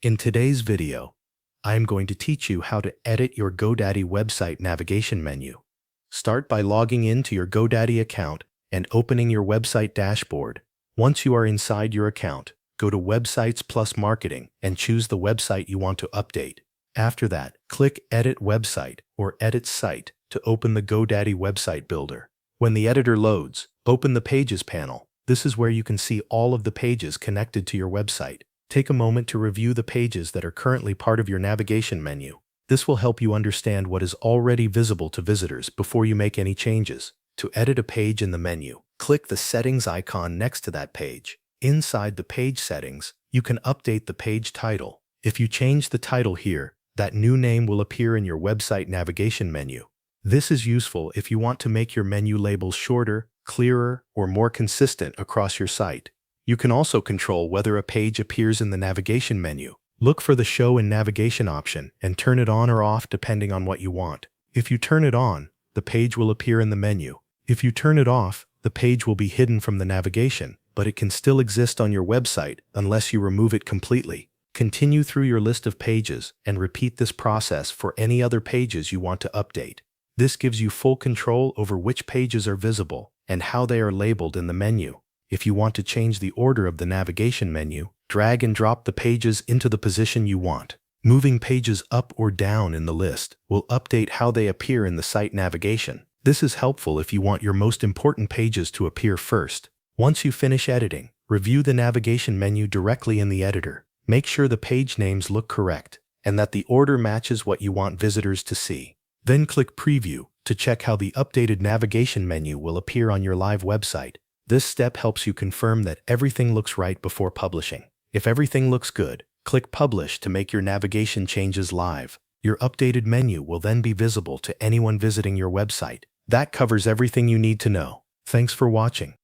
In today's video, I am going to teach you how to edit your GoDaddy website navigation menu. Start by logging into your GoDaddy account and opening your website dashboard. Once you are inside your account, go to Websites plus Marketing and choose the website you want to update. After that, click Edit Website or Edit Site to open the GoDaddy website builder. When the editor loads, open the Pages panel. This is where you can see all of the pages connected to your website. Take a moment to review the pages that are currently part of your navigation menu. This will help you understand what is already visible to visitors before you make any changes. To edit a page in the menu, click the settings icon next to that page. Inside the page settings, you can update the page title. If you change the title here, that new name will appear in your website navigation menu. This is useful if you want to make your menu labels shorter, clearer, or more consistent across your site. You can also control whether a page appears in the navigation menu. Look for the Show in Navigation option and turn it on or off depending on what you want. If you turn it on, the page will appear in the menu. If you turn it off, the page will be hidden from the navigation, but it can still exist on your website unless you remove it completely. Continue through your list of pages and repeat this process for any other pages you want to update. This gives you full control over which pages are visible and how they are labeled in the menu. If you want to change the order of the navigation menu, drag and drop the pages into the position you want. Moving pages up or down in the list will update how they appear in the site navigation. This is helpful if you want your most important pages to appear first. Once you finish editing, review the navigation menu directly in the editor. Make sure the page names look correct and that the order matches what you want visitors to see. Then click Preview to check how the updated navigation menu will appear on your live website. This step helps you confirm that everything looks right before publishing. If everything looks good, click Publish to make your navigation changes live. Your updated menu will then be visible to anyone visiting your website. That covers everything you need to know. Thanks for watching.